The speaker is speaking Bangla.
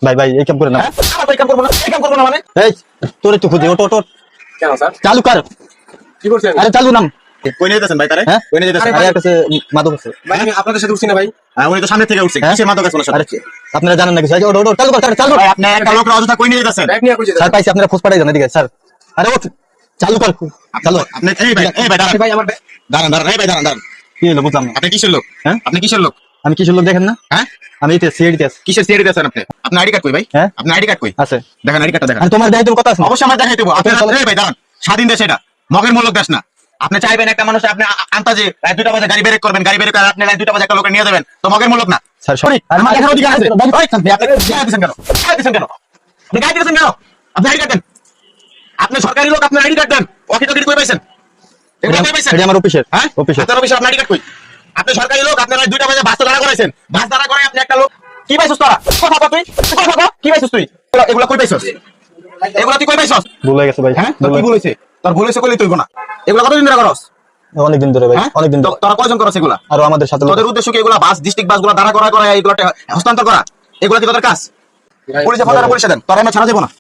ভাই ভাই এই কাম করে না। এই কাম করবো না, এই কাম করবো না মানে? এই তোর একটু খুঁজে ওটো ওটো কেন স্যার? চালু কর। কি করছেন? আরে চালু নাম। কই নিয়ে যেতেছেন ভাই তারে? হ্যাঁ? কই নিয়ে যেতেছেন? আরে একটা মাদক আছে। ভাই আমি আপনাদের সাথে উঠছি না ভাই। উনি তো সামনে থেকে উঠছে। হ্যাঁ? কিসের মাদক আছে ওনার সাথে? আরে আপনারা জানেন না কিছু? এই ওটো ওটো চালু কর চালু কর। ভাই আপনি একটা লোকের অযথা কই নিয়ে যেতেছেন? ব্যাগ নিয়ে কই যেতে? স্যার পাইছি আপনারা খোঁজ পাঠাই দেন এদিকে স্যার। আরে ও চালু কর চালু। আপনি এই ভাই দাঁড়ান। ভাই আমার ব্যাগ। দাঁড়ান এই ভাই দাঁড়ান। কি হলো বুঝলাম না। আপনি কিসের লোক? হ্যাঁ? আপনি কিসের লোক? আমি কিশোর লোক দেখেন না? হ্যাঁ? আমি এতে সিআইডিতে আছি। কিসের সিআইডি আছেন আপনি? আপনার আইডি কার্ড কই ভাই? হ্যাঁ? আপনার আইডি কার্ড কই? আছে। দেখেন আইডি কার্ডটা দেখেন। আর তোমার দেখাই তুমি কথা আছে না? অবশ্যই আমরা দেখাই দেবো। আপনারা এই ভাই দাঁড়ান। স্বাধীন দেশ এটা। মগের মূলক দেশ না। আপনি চাইবেন একটা মানুষ আপনি আন্তাজে রাত 2টা বাজে গাড়ি ব্রেক করবেন, গাড়ি ব্রেক করে আপনি রাত 2টা বাজে একটা লোকে নিয়ে যাবেন। তো মগের মূলক না। স্যার সরি আমার দেখার অধিকার আছে। ওই, আপনি গায়ে দিচ্ছেন কেন? গায়ে দিচ্ছেন কেন? আপনি গায়ে দিচ্ছেন কেন? আপনি আইডি কার্ড দেন। আপনি সরকারি লোক, আপনার আইডি কার্ড দেন। ওকে তো কই পাইছেন? এগুলো কই পাইছেন? এটা আমার অফিসের। হ্যাঁ? অফিসের। আপনার অফিসে আপনার আইডি কার্ড কই? আপনি সরকারি লোক, আপনারা 2টা বাজে বাস দাঁড়া করাইছেন। বাস দাঁড়া করে আপনি একটা লোক কি পাইছস তোরা? কথা কও তুই? কথা কও? কি পাইছস তুই? এগুলো কই পাইছস? এগুলো তুই কই পাইছস? ভুল হয়ে গেছে ভাই। হ্যাঁ? তোর ভুল কি ভুল হইছে? তোর ভুল হইছে কইলেই তুইব না। এগুলো কতদিন ধরে করস? অনেকদিন ধরে ভাই হ্যাঁ? অনেকদিন ধরে। তোরা কয়জন করছ এগুলা? আরো আমাদের সাথে লোক তোদের উদ্দেশ্য কি এগুলা বাস ডিস্ট্রিক্ট বাসগুলো দাঁড়া করা এগুলো হস্তান্তর করা? এগুলো কি তোদের কাজ? পুলিশে ফোন করে পুলিশে দেন। তোরা আমরা ছাড়া যাবো না।